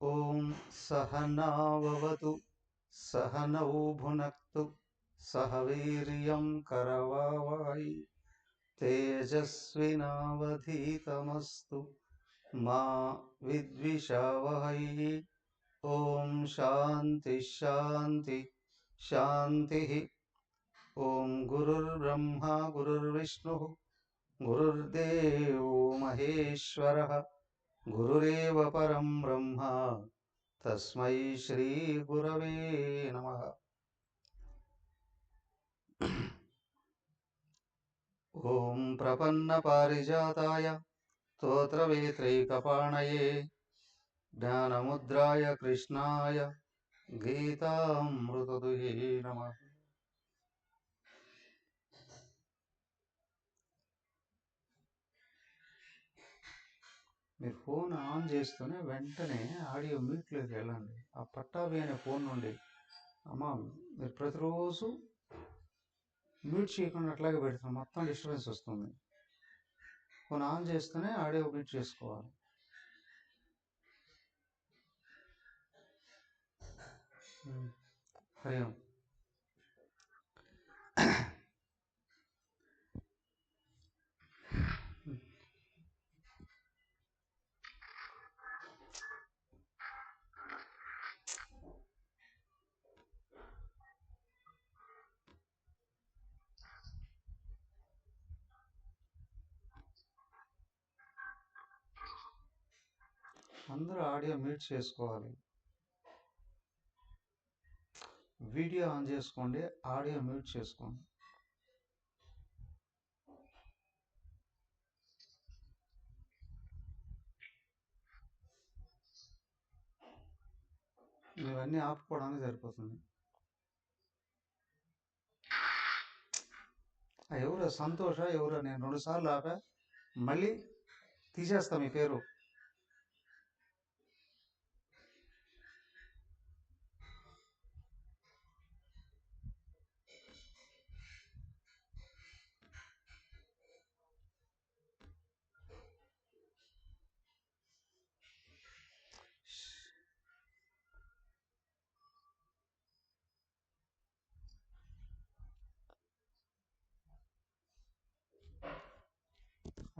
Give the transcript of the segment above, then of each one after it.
ఓం సహనావవతు సహనౌ భునక్తు సహ వీర్యం కరవావహై తేజస్వినావధీతమస్తు మా విద్విషావహై. ఓం శాంతి శాంతి శాంతి. ఓం గురుర్బ్రహ్మా గురుర్విష్ణుః గురుర్దేవో మహేశ్వరః గురురేవ పరం బ్రహ్మ తస్మై శ్రీ గురవే నమః. ఓం ప్రపన్న పారిజాతాయ స్తోత్రవేత్రైకపాణయే జ్ఞానముద్రాయ కృష్ణాయ గీతామృతదుహే నమః. మీరు ఫోన్ ఆన్ చేస్తూనే వెంటనే ఆడియో మ్యూట్లోకి వెళ్ళండి. ఆ పట్టాభి అనే ఫోన్ నుండి అమ్మా మీరు ప్రతిరోజు మ్యూట్ చేయకుండా అట్లాగే పెడతాం, మొత్తం డిస్టర్బెన్స్ వస్తుంది. ఫోన్ ఆన్ చేస్తూనే ఆడియో మ్యూట్ చేసుకోవాలి. హరి ఓం. అందరూ ఆడియో మ్యూట్ చేసుకోవాలి. వీడియో ఆన్ చేసుకోండి, ఆడియో మ్యూట్ చేసుకోండి. ఇవన్నీ ఆపుకోవడానికి సరిపోతుంది. ఎవరో సంతోష ఎవరో నేను 2 సార్లు ఆపా, మళ్ళీ తీసేస్తా మీ పేరు.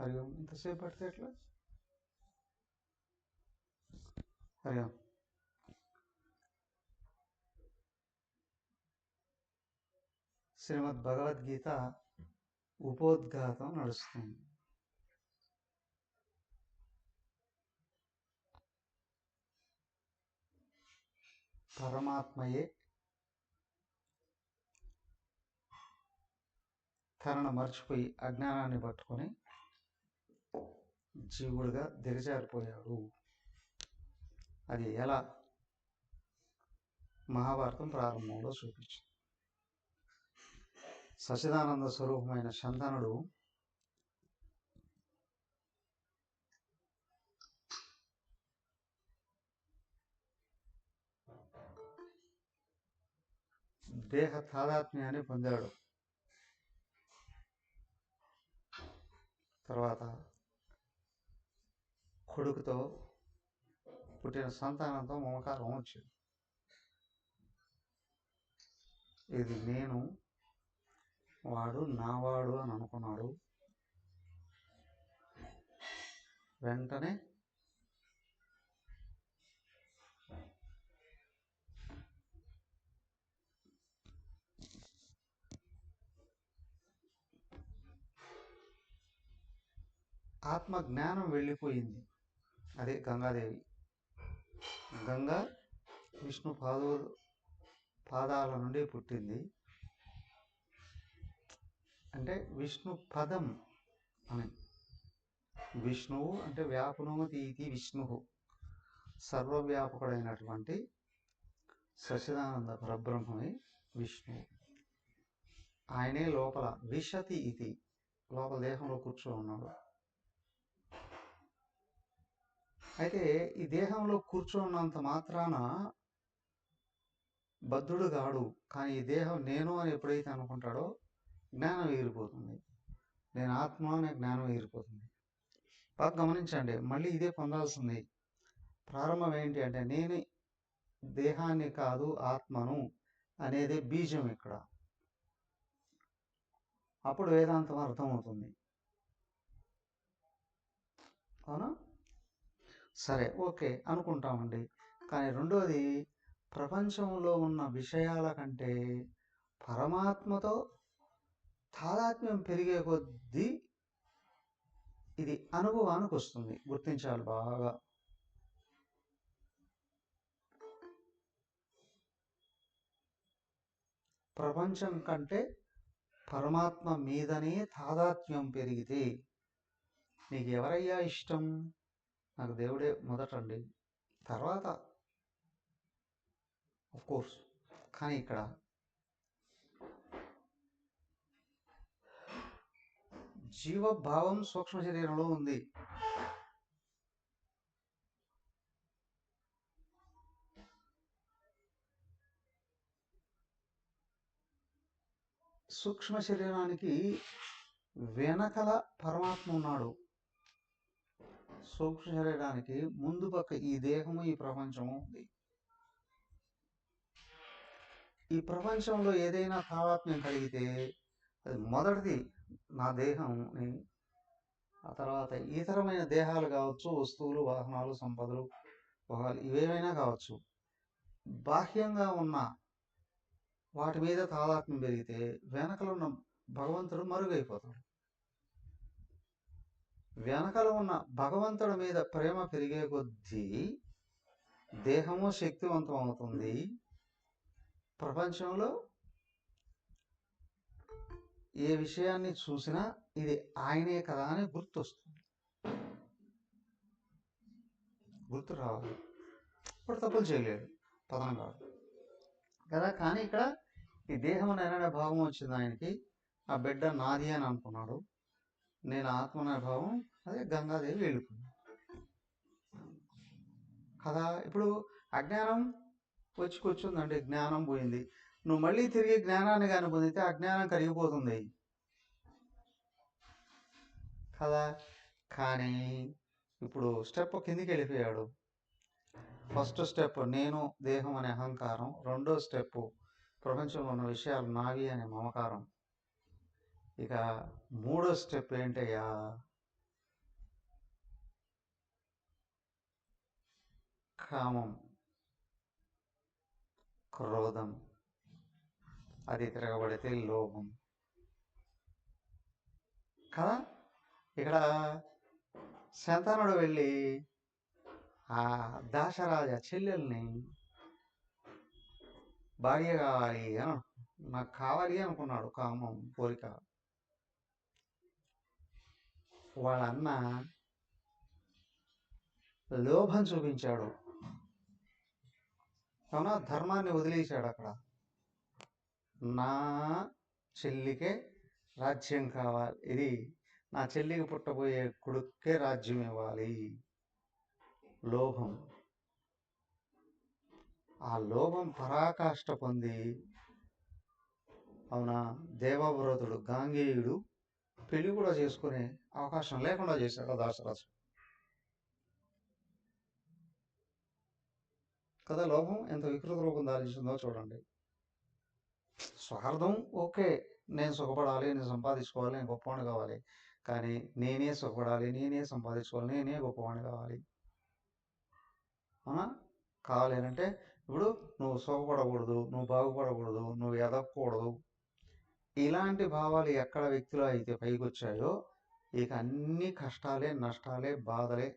హరి ఓం. ఇంతసేపు పడితే ఎట్లా? హరి ఓం. శ్రీమద్ భగవద్గీత ఉపోద్ఘాతం నడుస్తుంది. పరమాత్మయే తనను మర్చిపోయి అజ్ఞానాన్ని పట్టుకొని జీవుడిగా దిగజారిపోయాడు. అది ఎలా మహాభారతం ప్రారంభంలో చూపించింది. సచిదానంద స్వరూపమైన శంతనుడు దేహ తాదాత్మ్యాన్ని పొందాడు. తర్వాత కొడుకుతో పుట్టిన సంతానంతో మమకారం వచ్చింది. ఇది నేను, వాడు నావాడు అని అనుకున్నాడు. వెంటనే ఆత్మ జ్ఞానం వెళ్ళిపోయింది. అదే గంగాదేవి. గంగా విష్ణు పాదాల నుండి పుట్టింది. అంటే విష్ణు పదం అని. విష్ణువు అంటే వ్యాపునోతి ఇది విష్ణువు, సర్వవ్యాపకుడైనటువంటి సచిదానంద పరబ్రహ్మమే విష్ణువు. ఆయనే లోపల విశతి ఇది, లోపల దేహంలో కూర్చొని ఉన్నాడు. అయితే ఈ దేహంలో కూర్చోన్నంత మాత్రాన బద్ధుడు కాడు. కానీ ఈ దేహం నేను అని ఎప్పుడైతే అనుకుంటాడో జ్ఞానం ఎగిరిపోతుంది. నేను ఆత్మ అనే జ్ఞానం ఎగిరిపోతుంది. బాగా గమనించండి, మళ్ళీ ఇదే పొందాల్సింది. ప్రారంభం ఏంటి అంటే నేను దేహాన్ని కాదు ఆత్మను అనేదే బీజం ఇక్కడ. అప్పుడు వేదాంతం అర్థమవుతుంది. అవునా? సరే, ఓకే అనుకుంటామండి. కానీ రెండోది, ప్రపంచంలో ఉన్న విషయాల కంటే పరమాత్మతో తాదాత్మ్యం పెరిగే కొద్దీ ఇది అనుభవానికి వస్తుంది. గుర్తించాలి బాగా. ప్రపంచం కంటే పరమాత్మ మీదనే తాదాత్మ్యం పెరిగితే, నీకు ఎవరయ్యా ఇష్టం? నాకు దేవుడే మొదటండి, తర్వాత కోర్స్. కానీ ఇక్కడ జీవభావం సూక్ష్మ శరీరంలో ఉంది. సూక్ష్మ శరీరానికి వెనకల పరమాత్మ ఉన్నాడు. సూక్ష్మ శరీరానికి ముందు పక్క ఈ దేహము, ఈ ప్రపంచము ఉంది. ఈ ప్రపంచంలో ఏదైనా తాదాత్మ్యం కలిగితే అది మొదటిది నా దేహంని, ఆ తర్వాత ఇతరమైన దేహాలు కావచ్చు, వస్తువులు, వాహనాలు, సంపదలు, భోగాలు, ఇవేమైనా కావచ్చు, బాహ్యంగా ఉన్న వాటి మీద తాదాత్మ్యం పెరిగితే వెనకలు ఉన్న భగవంతుడు మరుగైపోతాడు. వెనకలు ఉన్న భగవంతుడి మీద ప్రేమ పెరిగే కొద్దీ దేహము శక్తివంతం అవుతుంది. ప్రపంచంలో ఏ విషయాన్ని చూసినా ఇది ఆయనే కదా అని గుర్తొస్తుంది. గుర్తు రావాలి. ఇప్పుడు తప్పులు చేయలేడు, పదం కాదు కదా. కానీ ఇక్కడ ఈ దేహం అనే భావం వచ్చింది ఆయనకి. ఆ బిడ్డ నాది అని అనుకున్నాడు. నేను ఆత్మ అనే భావం, అదే గంగాదేవి వెళ్ళిపోయింది కదా. ఇప్పుడు అజ్ఞానం వచ్చి కూర్చుందండి, జ్ఞానం పోయింది. నువ్వు మళ్ళీ తిరిగి జ్ఞానాన్ని కానీ పొందితే అజ్ఞానం కరిగిపోతుంది కదా. కానీ ఇప్పుడు స్టెప్ కిందికి వెళ్ళిపోయాడు. ఫస్ట్ స్టెప్ నేను దేహం అనే అహంకారం, రెండో స్టెప్ ప్రపంచంలో ఉన్న విషయాలు నావి అనే మమకారం, ఇక మూడో స్టెప్ ఏంటయ్యా? కామం, క్రోధం, అది తిరగబడితే లోభం కదా. ఇక్కడ శంతనుడు వెళ్ళి ఆ దాశరాజ చెల్లెల్ని భార్య కావాలి అని, నాకు కావాలి అనుకున్నాడు. కామం, కోరిక. వాళ్ళ అన్న లోభం చూపించాడు, అవునా, ధర్మాన్ని వదిలేశాడు. అక్కడ నా చెల్లికే రాజ్యం కావాలి, ఇది నా చెల్లికి పుట్టబోయే కొడుక్కే రాజ్యం ఇవ్వాలి. లోభం. ఆ లోభం పరాకాష్ట పొంది, అవునా, దేవవ్రతుడు గాంగేయుడు పెళ్లి కూడా చేసుకునే అవకాశం లేకుండా చేశాడు దాశరాజు కదా. లోభం ఎంత వికృత రూపం దాల్చిందో చూడండి. స్వార్థం ఓకే, నేను సుఖపడాలి, నేను సంపాదించుకోవాలి, నేను గొప్పవాణ్ణి కావాలి. కానీ నేనే సుఖపడాలి, నేనే సంపాదించుకోవాలి, నేనే గొప్పవాణ్ణి కావాలి. అవునా? కావాలి అంటే ఇప్పుడు నువ్వు సుఖపడకూడదు, నువ్వు బాగుపడకూడదు, నువ్వు ఎదగకూడదు, ఇలాంటి భావాలు ఎక్కడ వ్యక్తిలో అయితే పైకి వచ్చాయో ఇక అన్ని కష్టాలే, నష్టాలే, బాధలే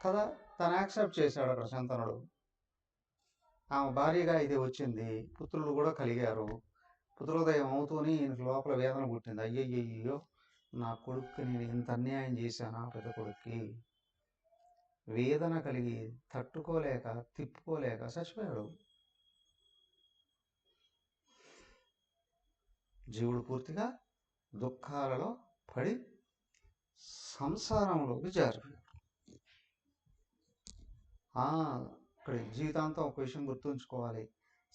కదా. తను యాక్సెప్ట్ చేశాడు అక్కడ శంతనుడు. ఆమె భార్యగా అయితే వచ్చింది, పుత్రులు కూడా కలిగారు. పుత్రోదయం అవుతూనే ఈయనకి లోపల వేదన పుట్టింది. అయ్యయ్యో, నా కొడుక్కి నేను ఇంత అన్యాయం చేశానా పెద్ద కొడుక్కి. వేదన కలిగి తట్టుకోలేక తిప్పుకోలేక చచ్చిపోయాడు. జీవుడు పూర్తిగా దుఃఖాలలో పడి సంసారంలోకి జారిపోయాడు. ఇక్కడ జీవితాంతం ఒక విషయం గుర్తుంచుకోవాలి.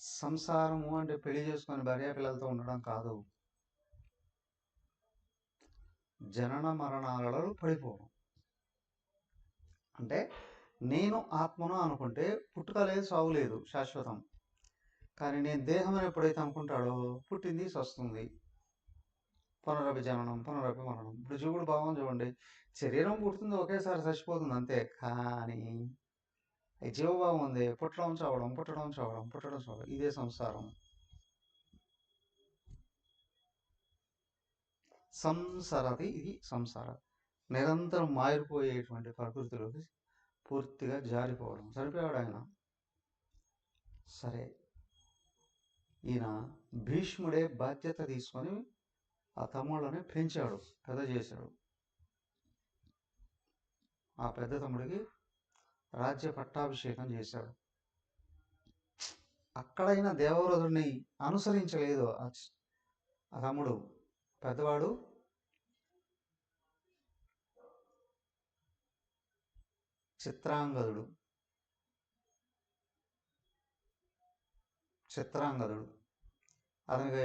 సంసారము అంటే పెళ్లి చేసుకొని భార్యాపిల్లలతో ఉండడం కాదు, జనన మరణాలలో పడిపోవడం. అంటే నేను ఆత్మను అనుకుంటే పుట్టుక లేదు, సావు లేదు, శాశ్వతం. కానీ నేను దేహం అని ఎప్పుడైతే అనుకుంటాడో పుట్టింది వస్తుంది, పునరపి జననం పునరపి మరణం. ఇప్పుడు జీవుడు భావం చూడండి, శరీరం పుడుతుంది, ఒకేసారి చచ్చిపోతుంది అంతే. కానీ జీవభావం ఉంది, పుట్టడం చావడం, పుట్టడం చావడం, పుట్టడం చావడం. ఇదే సంసారం. సంసారది, ఇది సంసారం. నిరంతరం మారిపోయేటువంటి ప్రకృతిలోకి పూర్తిగా జారిపోవడం. చనిపోయాడు ఆయన. సరే, ఈయన భీష్ముడే బాధ్యత తీసుకొని ఆ తమ్ముళ్ళని పెంచాడు, పెద్ద చేశాడు. ఆ పెద్ద తమ్ముడికి రాజ్య పట్టాభిషేకం చేశాడు. అక్కడైనా దేవవ్రతుడిని అనుసరించలేదు ఆ తమ్ముడు. పెద్దవాడు చిత్రాంగదుడు అతనికి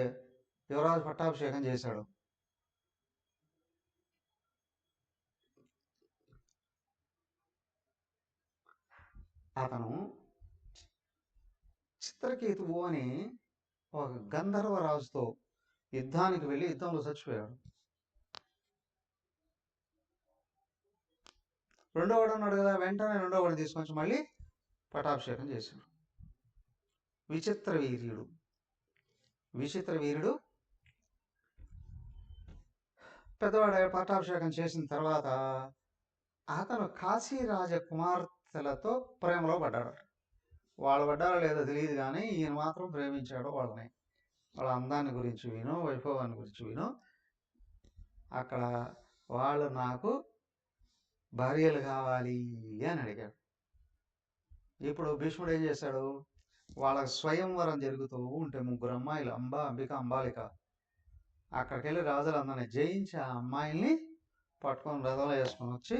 యువరాజు పట్టాభిషేకం చేశాడు. అతను చిత్రకేతువు అని ఒక గంధర్వ రాజుతో యుద్ధానికి వెళ్ళి యుద్ధంలో చచ్చిపోయాడు. రెండోవాడు ఉన్నాడు కదా, వెంటనే రెండోవాడిని తీసుకొచ్చి మళ్ళీ పట్టాభిషేకం చేశాడు. విచిత్ర వీరుడు పెద్దవాడు పట్టాభిషేకం చేసిన తర్వాత అతను కాశీరాజ కుమార్తెలతో ప్రేమలో పడ్డాడు. వాళ్ళు పడ్డారో లేదో తెలియదు, కానీ ఈయన మాత్రం ప్రేమించాడు వాళ్ళని. వాళ్ళ అందాన్ని గురించి విను, వైభవాన్ని గురించి విను. అక్కడ వాళ్ళు నాకు భార్యలు కావాలి అని అడిగాడు. ఇప్పుడు భీష్ముడు ఏం చేశాడు, వాళ్ళకి స్వయంవరం జరుగుతూ ఉంటే ముగ్గురు అమ్మాయిలు, అంబిక, అంబాలిక. అక్కడికి వెళ్ళి రాజులందరినీ జయించి ఆ అమ్మాయిల్ని పట్టుకొని రథంలో వేసుకొని వచ్చి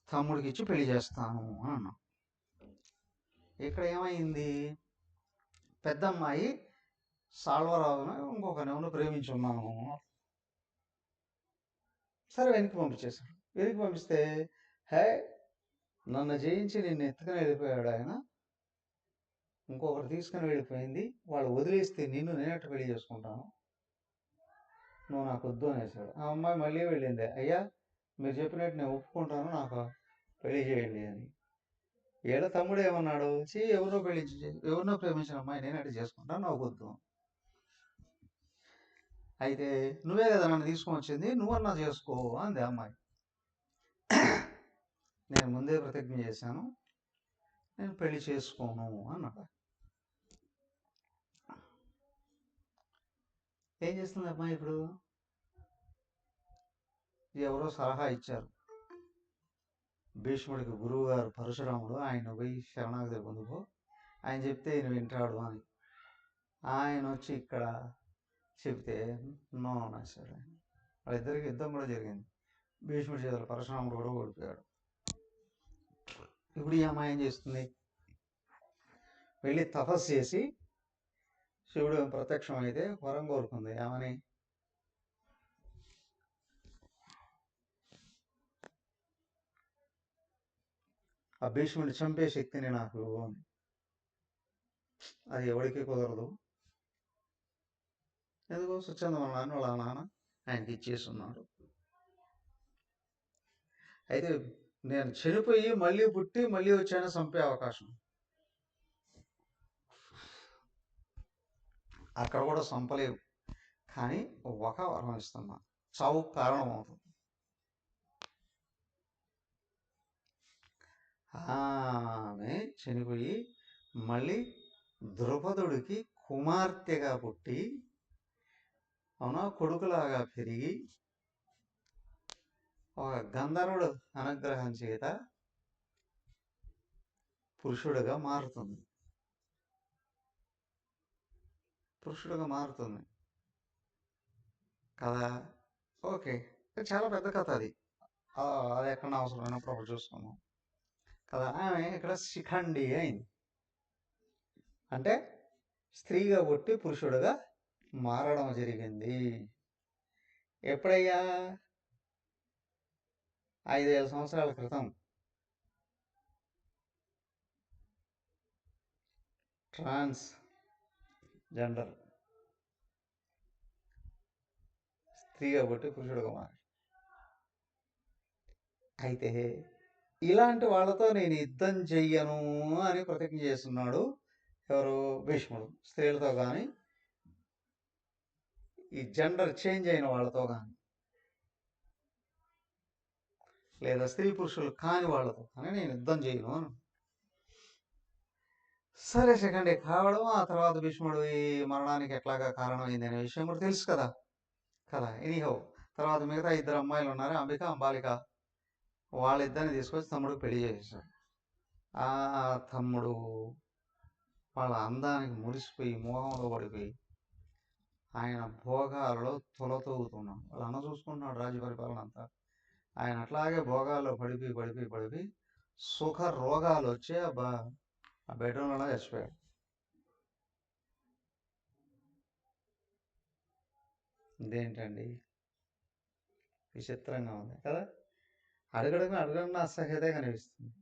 తమ్ముడికి ఇచ్చి పెళ్లి చేస్తాను అని అన్నాం. ఇక్కడ ఏమైంది, పెద్ద అమ్మాయి సాల్వరాజును ఇంకొకరిని ప్రేమించున్నాను. సరే, వెనక్కి పంపించేశాడు. వెనక్కి పంపిస్తే నన్ను జయించి నిన్ను ఎత్తుకుని వెళ్ళిపోయాడు ఆయన, ఇంకొకరు తీసుకుని వెళ్ళిపోయింది, వాళ్ళు వదిలేస్తే నిన్ను నేనట్టు పెళ్లి చేసుకుంటాను, నువ్వు నాకు వద్దు అనేసాడు. ఆ అమ్మాయి మళ్ళీ వెళ్ళింది, అయ్యా మీరు చెప్పినట్టు నేను ఒప్పుకుంటాను, నాకు పెళ్లి చేయండి అని. ఏళ్ళ తమ్ముడు ఏమన్నాడు, ఎవరినో ప్రేమించిన అమ్మాయి నేనట్టు చేసుకుంటాను, నాకు వద్దు. అయితే నువ్వే కదా నన్ను తీసుకొని వచ్చింది, నువ్వన్నా చేసుకో అంది అమ్మాయి. నేను ముందే ప్రతిజ్ఞ చేశాను, నేను పెళ్లి చేసుకోను అన్నాడు. ఏం చేస్తుంది అమ్మాయి ఇప్పుడు, ఎవరో సలహా ఇచ్చారు భీష్ముడికి, గురువు గారు పరశురాముడు, ఆయన పోయి శరణాగతి పొందుకో, ఆయన చెప్తే ఈయన వింటాడు అని. ఆయన వచ్చి ఇక్కడ చెప్తే నో అనేసాడు. వాళ్ళిద్దరికి యుద్ధం కూడా జరిగింది. భీష్ముడి చేతులు పరశురాముడు కూడా ఓడిపోయాడు. ఇప్పుడు ఈ అమ్మాయి ఏం చేస్తుంది, వెళ్ళి తపస్సు చేసి శివుడు ప్రత్యక్షం అయితే వరం కోరుకుంది. ఏమని, ఆ భీష్ముడిని చంపే శక్తిని నాకు అని. అది ఎవరికి కుదరదు. ఎందుకో స్వచ్ఛంద వాళ్ళ నాన్న ఆయనకి ఇచ్చేస్తున్నాడు. అయితే నేను చనిపోయి మళ్ళీ పుట్టి మళ్ళీ వచ్చాను, చంపే అవకాశం అక్కడ కూడా చంపలేవు, కానీ ఒక వరం ఇస్తున్నా, చావు కారణం అవుతుంది. ఆమె చనిపోయి మళ్ళీ ద్రుపదుడికి కుమార్తెగా పుట్టి అవునా కొడుకులాగా పెరిగి ఒక గంధర్వుడు అనుగ్రహం చేత పురుషుడుగా మారుతుంది. కదా. ఓకే, చాలా పెద్ద కథ అది. అది ఎక్కడ అవసరం అయినప్పుడు అప్పుడు చూసుకున్నాం కదా. ఆమె ఇక్కడ శిఖండి అయింది, అంటే స్త్రీగా పుట్టి పురుషుడుగా మారడం జరిగింది. ఎప్పుడయ్యా? 5,000 సంవత్సరాల క్రితం. ట్రాన్స్ జెండర్, స్త్రీగా పుట్టి పురుషుడుగా మారి. అయితే ఇలాంటి వాళ్ళతో నేను యుద్ధం చెయ్యను అని ప్రతిజ్ఞ చేస్తున్నాడు ఎవరు? భీష్ముడు. స్త్రీలతో కానీ ఈ జెండర్ చేంజ్ అయిన వాళ్ళతో కానీ, లేదా స్త్రీ పురుషులు కాని వాళ్ళతో కానీ నేను యుద్ధం చేయను అని. సరే, సెకండ్ కావడం, ఆ తర్వాత భీష్ముడు ఈ మరణానికి ఎట్లాగా కారణమైంది అనే విషయం కూడా తెలుసు కదా. ఎనీహో, తర్వాత మిగతా 2 అమ్మాయిలు ఉన్నారు, అంబిక అంబాలిక. వాళ్ళిద్దరిని తీసుకొచ్చి తమ్ముడికి పెళ్లి చేసేసాడు. ఆ తమ్ముడు వాళ్ళ అందానికి మురిసిపోయి మోహంలో పడిపోయి ఆయన భోగాలలో తొలతూగుతున్నాడు. వాళ్ళ అన్న చూసుకుంటున్నాడు రాజ్య పరిపాలన అంతా. ఆయన అట్లాగే భోగాల్లో పడిపోయి సుఖ రోగాలు వచ్చి ఆ బెడ్రూమ్లో చచ్చిపోయాడు. ఇదేంటండి, విచిత్రంగా ఉంది కదా. అడుగడుగున అసహ్యతే కనిపిస్తుంది.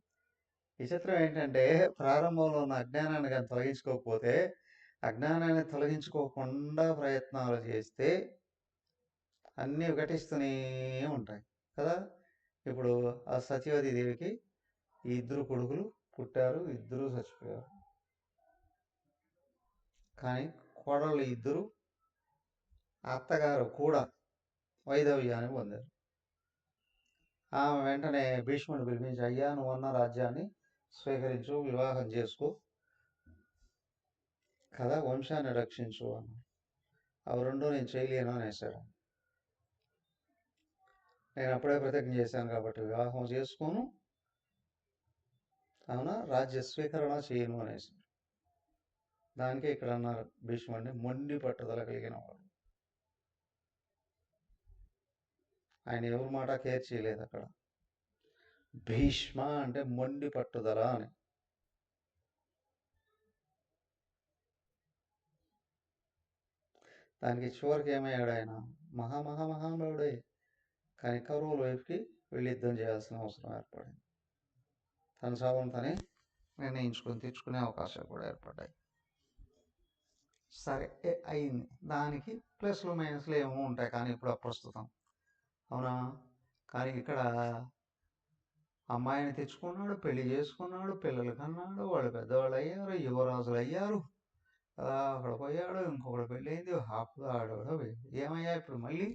విచిత్రం ఏంటంటే, ప్రారంభంలో ఉన్న అజ్ఞానాన్ని కానీ తొలగించుకోకపోతే, అజ్ఞానాన్ని తొలగించుకోకుండా ప్రయత్నాలు చేస్తే అన్నీ వికటిస్తూనే ఉంటాయి కదా. ఇప్పుడు ఆ సత్యవతి దేవికి 2 కొడుకులు పుట్టారు, 2 చచ్చిపోయారు. కానీ కోడళ్ళు 2, అత్తగారు కూడా వైధవ్యాన్ని పొందారు. ఆమె వెంటనే భీష్ముడు పిలిపించి, అయ్యా నువ్వన్న రాజ్యాన్ని స్వీకరించు, వివాహం చేసుకో కదా, వంశాన్ని రక్షించు అన్న. అవి 2 నేను చేయలేను అనేసాడు. నేను అప్పుడే ప్రతిజ్ఞ చేశాను కాబట్టి వివాహం చేసుకోను, అవునా, రాజ్య స్వీకరణ చేయను అనేసి. దానికే ఇక్కడ అన్నారు భీష్ముడిని మొండి పట్టుదల కలిగిన వాడు. ఆయన ఎవరి మాట కేర్ చేయలేదు అక్కడ. భీష్మ అంటే మొండి పట్టుదల అని. దానికి చివరికి ఏమయ్యాడు ఆయన? మహామహామహాబలుడే, కానీ కౌరవుల వైపుకి వెళ్ళి యుద్ధం చేయాల్సిన అవసరం ఏర్పడింది. తన సాగును తనే నిర్ణయించుకొని తెచ్చుకునే అవకాశాలు కూడా ఏర్పడ్డాయి. సరే, అయింది. దానికి ప్లస్లు మైనస్లు ఏమో ఉంటాయి, కానీ ఇప్పుడు ప్రస్తుతం అవునా. కానీ ఇక్కడ అమ్మాయిని తెచ్చుకున్నాడు, పెళ్లి చేసుకున్నాడు, పిల్లలు కన్నాడు, వాళ్ళు పెద్దవాళ్ళు అయ్యారు, యువరాజులు అయ్యారు. అక్కడ పోయాడు, ఇంకొకటి పెళ్ళయింది, హాఫ్గా ఆడవాడు. ఏమయ్యా ఇప్పుడు మళ్ళీ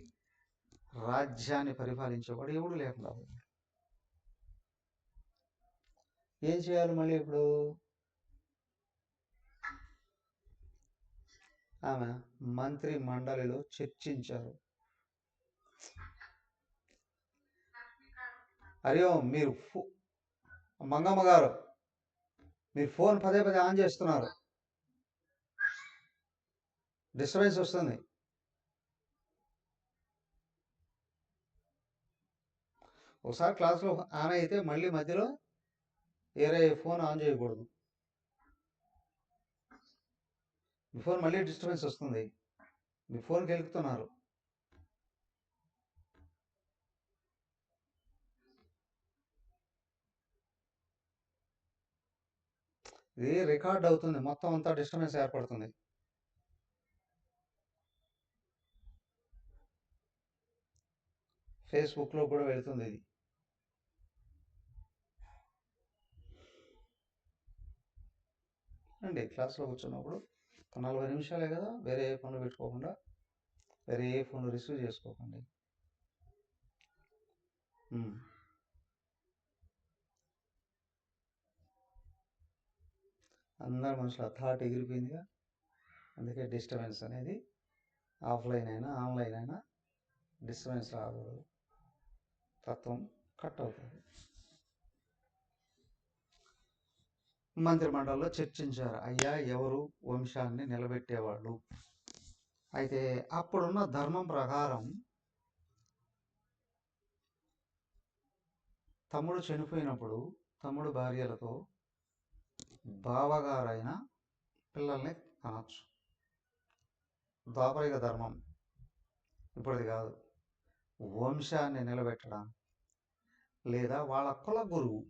రాజ్యాన్ని పరిపాలించేవాడు ఎవడు లేకుండా పోయాడు. ఏం చేయాలి మళ్ళీ ఇప్పుడు? ఆమె మంత్రి మండలిలో చర్చించారు. అరే మీరు మంగమ్మ గారు, మీరు ఫోన్ పదే ఆన్ చేస్తున్నారు, డిస్టర్బెన్స్ వస్తుంది. ఒకసారి క్లాస్లో ఆన్ అయితే మళ్ళీ మధ్యలో వేరే ఫోన్ ఆన్ చేయకూడదు. మీ ఫోన్ మళ్ళీ డిస్టర్బెన్స్ వస్తుంది. మీ ఫోన్కి వెళ్తున్నారు. ఇది రికార్డ్ అవుతుంది, మొత్తం అంతా డిస్టర్బెన్స్ ఏర్పడుతుంది. ఫేస్బుక్లో కూడా వెళుతుంది ఇది. అండి క్లాస్లో కూర్చున్నప్పుడు 40 నిమిషాలే కదా, వేరే ఏ ఫోన్లు పెట్టుకోకుండా, వేరే ఏ ఫోన్లు రిసీవ్ చేసుకోకండి. అందరి మనుషుల థాట్ ఎగిరిపోయిందిగా. అందుకే డిస్టర్బెన్స్ అనేది ఆఫ్లైన్ అయినా ఆన్లైన్ అయినా డిస్టర్బెన్స్ రాకూడదు, తత్వం కట్ అవుతుంది. మంత్రిమండలిలో చర్చించారు, అయ్యా ఎవరు వంశాన్ని నిలబెట్టేవాళ్ళు. అయితే అప్పుడున్న ధర్మం ప్రకారం తమ్ముడు చనిపోయినప్పుడు తమ్ముడు భార్యలతో బావగారైన పిల్లల్ని కనొచ్చు. ద్వాపరిక ధర్మం, ఇప్పటిది కాదు. వంశాన్ని నిలబెట్టడం లేదా వాళ్ళ కుల గురువు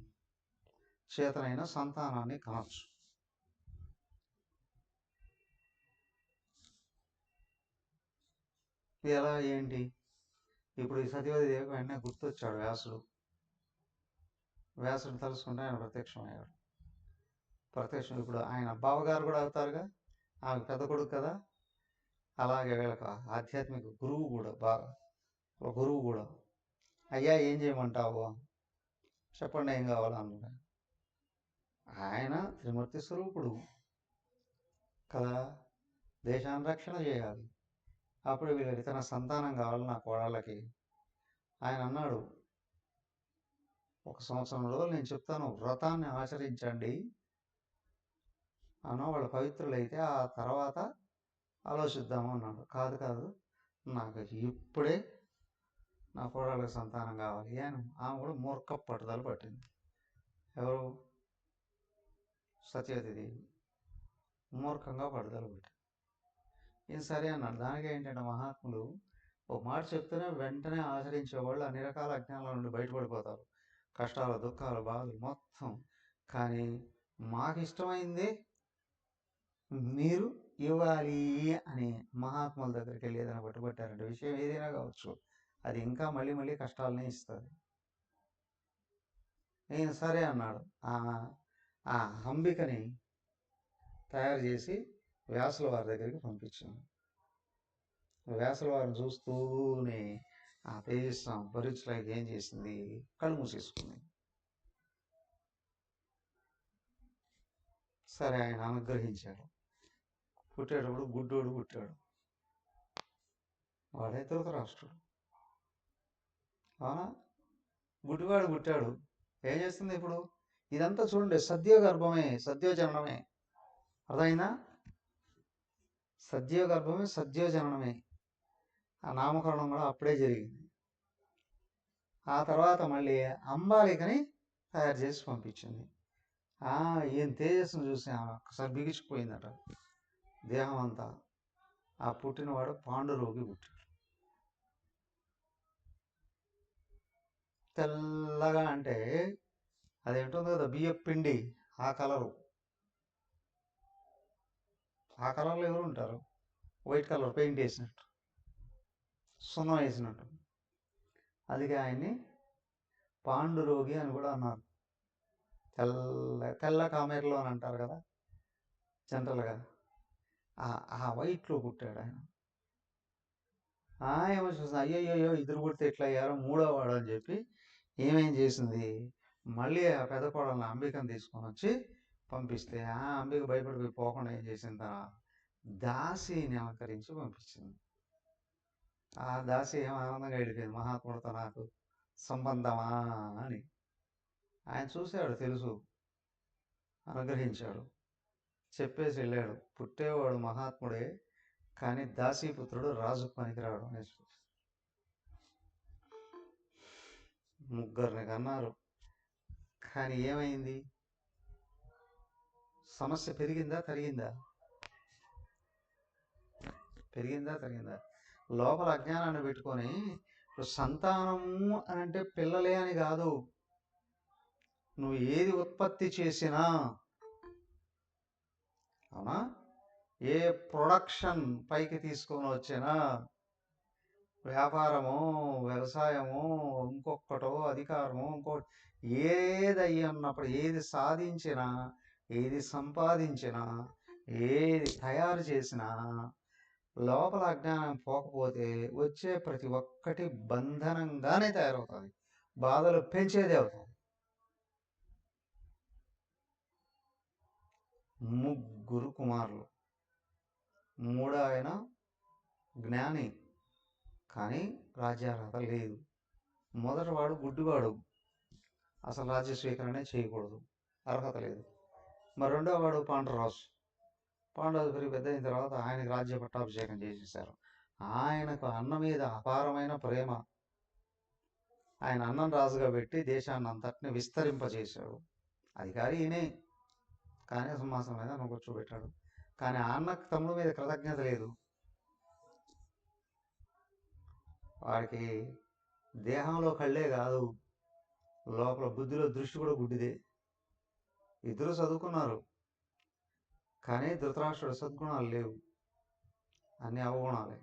చేతనైన సంతానాన్ని కనొచ్చు. ఎలా ఏంటి? ఇప్పుడు ఈ సత్యవతి దేవికి వెంటనే గుర్తొచ్చాడు వ్యాసుడు తలుసుకుంటే ఆయన ప్రత్యక్షమయ్యాడు. ఇప్పుడు ఆయన బావగారు కూడా అవుతారుగా, ఆమె పెద్ద కొడుకు కదా. అలాగే వీళ్ళకి ఆధ్యాత్మిక గురువు కూడా, బాగా గురువు కూడా. అయ్యా ఏం చేయమంటావు, చెప్పండి ఏం కావాలన్నా. ఆయన త్రిమూర్తి స్వరూపుడు కదా, దేశాన్ని రక్షణ చేయాలి. అప్పుడు వీళ్ళకి తన సంతానం కావాలి నా కోడళ్ళకి. ఆయన అన్నాడు, 1 సంవత్సరం రోజులు నేను చెప్తాను, వ్రతాన్ని ఆచరించండి అన్న, వాళ్ళు పవిత్రులైతే ఆ తర్వాత ఆలోచిద్దాము అన్నాడు. కాదు, నాకు ఇప్పుడే నా కోడళ్ళకి సంతానం కావాలి అని ఆమె కూడా మూర్ఖ పట్టుదల పట్టింది. ఎవరు? సత్యవతీదేవి మూర్ఖంగా పట్టుదల పట్టింది. ఏం సరే అన్నాడు. దానికి ఏంటంటే మహాత్ములు ఒక మాట చెప్తేనే వెంటనే ఆచరించేవాళ్ళు అన్ని రకాల అజ్ఞానాల నుండి బయటపడిపోతారు, కష్టాలు దుఃఖాలు బాధలు మొత్తం. కానీ మాకు ఇష్టమైంది మీరు ఇవ్వాలి అని మహాత్ముల దగ్గరికి వెళ్ళి ఏదైనా పట్టుబట్టారంటే, విషయం ఏదైనా కావచ్చు, అది ఇంకా మళ్ళీ మళ్ళీ కష్టాలనే ఇస్తుంది. నేను సరే అన్నాడు. ఆ అంబికని తయారు చేసి వ్యాసుల వారి దగ్గరికి పంపించాను. వ్యాసుల వారిని చూస్తూనే ఆ తేజస్వం భరించలేక ఏం చేసింది, కళ్ళు మూసేసుకుంది. సరే ఆయన అనుగ్రహించాడు. పుట్టేటప్పుడు గుడ్డోడు పుట్టాడు, వాడే ధృతరాష్ట్రుడు. అవునా, గుడ్డివాడు పుట్టాడు. ఏం చేస్తుంది ఇప్పుడు? ఇదంతా చూడండి, సద్యోగర్భమే, సద్యోజననమే. అర్థమైందా? సద్యోగర్భమే, సద్యోజననమే. ఆ నామకరణం కూడా అప్పుడే జరిగింది. ఆ తర్వాత మళ్ళీ అంబాలికని తయారు చేసి పంపించింది. ఈయన తేజస్సును చూసి ఆమె ఒక్కసారి బిగించిపోయిందట దేహం అంతా. ఆ పుట్టినవాడు పాండురోగి పుట్టాడు. తెల్లగా అంటే అదేంటుందో కదా, బియ్యపు పిండి, ఆ కలరు. ఆ కలర్లో ఎవరు ఉంటారు? వైట్ కలర్ పెయింట్ వేసినట్టు, సున్నం వేసినట్టు. అందుకే ఆయన్ని పాండురోగి అని కూడా అన్నారు. తెల్ల కామెర్లో అని అంటారు కదా జనరల్గా, ఆ వైట్లో పుట్టాడు ఆయన. ఏమో చూసింది, అయ్యయ్యో ఇద్దరు పుడితే ఎట్లా అయ్యారో, మూడో వాడు అని చెప్పి ఏమేం చేసింది, మళ్ళీ ఆ పెద్ద కోడల్ని అంబికను తీసుకొని వచ్చి పంపిస్తే ఆ అంబిక భయపడిపోయి పోకుండా ఏం చేసింది, తన దాసిని అలంకరించి పంపించింది. ఆ దాసి ఏం ఆనందంగా వెళ్ళిపోయింది, మహాత్ముడితో నాకు సంబంధమా అని. ఆయన చూశాడు, తెలుసు, అనుగ్రహించాడు, చెప్పేసి వెళ్ళాడు. పుట్టేవాడు మహాత్ముడే, కానీ దాసీపుత్రుడు రాజు పనికిరాడు అని. ముగ్గురిని కన్నారు. కానీ ఏమైంది? సమస్య పెరిగిందా తరిగిందా? తరిగిందా? లోపల అజ్ఞానాన్ని పెట్టుకొని సంతానము అని అంటే పిల్లలే అని కాదు, నువ్వు ఏది ఉత్పత్తి చేసినా, అవునా, ఏ ప్రొడక్షన్ పైకి తీసుకొని వచ్చినా, వ్యాపారము, వ్యవసాయము, ఇంకొకటో అధికారము, ఇంకోటి, ఏది అన్నప్పుడు, ఏది సాధించినా, ఏది సంపాదించినా, ఏది తయారు చేసినా, లోపల అజ్ఞానం పోకపోతే వచ్చే ప్రతి ఒక్కటి బంధనంగానే తయారవుతుంది, బాధలు పెంచేదే అవుతుంది. ముగ్గురు కుమారులు. మూడో ఆయన జ్ఞాని, కానీ రాజ్యార్హత లేదు. మొదటివాడు గుడ్డివాడు, అసలు రాజ్య స్వీకరణే చేయకూడదు, అర్హత లేదు. మరి రెండో వాడు పాండురాజు. పాండురాజు పెరిగి పెద్ద అయిన తర్వాత ఆయనకు రాజ్య పట్టాభిషేకం చేసేసారు. ఆయనకు అన్న మీద అపారమైన ప్రేమ. ఆయన అన్నం రాజుగా పెట్టి దేశాన్ని అంతటిని విస్తరింపజేశాడు. అధికారి ఈయనే, కానీ సింహాసనం మీద నువ్వు కూర్చోబెట్టాడు. కానీ ఆ అన్నకు తమ్ముడి మీద కృతజ్ఞత లేదు. వాడికి దేహంలో కళ్ళే కాదు, లోపల బుద్ధిలో దృష్టి కూడా గుడ్డిదే. ఇద్దరు చదువుకున్నారు, కానీ ధృతరాష్ట్రుడు సద్గుణాలు లేవు, అన్ని అవగుణాలే.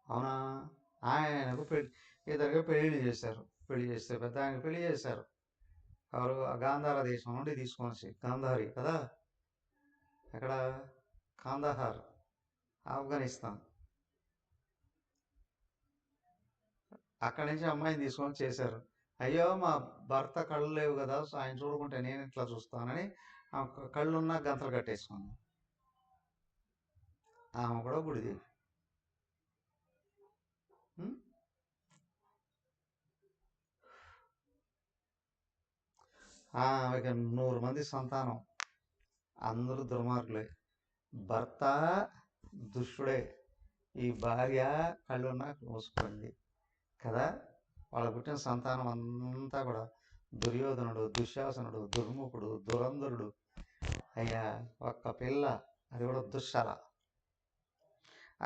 అవునా? ఆయనకు ఇద్దరికి పెళ్లి చేశారు. పెళ్లి చేస్తే పెద్ద ఆయనకు పెళ్లి చేశారు. ఎవరు? గాంధార దేశం నుండి తీసుకొని వచ్చి, గాంధారి కదా, ఎక్కడ? కాందహార్, ఆఫ్ఘనిస్తాన్. అక్కడి నుంచి అమ్మాయిని తీసుకొని చేశారు. అయ్యో మా భర్త కళ్ళు లేవు కదా, సో ఆయన చూడకుంటే నేను ఇట్లా చూస్తానని కళ్ళున్నా గంతలు కట్టేసుకుంది. ఆమె కూడా గుడిది. ఆమెకి 100 మంది సంతానం, అందరూ దుర్మార్గులే. భర్త దుష్టుడే, ఈ భార్య కళ్ళున్నా మూసుకుంది కదా. వాళ్ళ పుట్టిన సంతానం అంతా కూడా దుర్యోధనుడు, దుశ్శాసనుడు, దుర్ముఖుడు, దురంధరుడు. అయ్యా ఒక్క పిల్ల, అది కూడా దుశ్శల.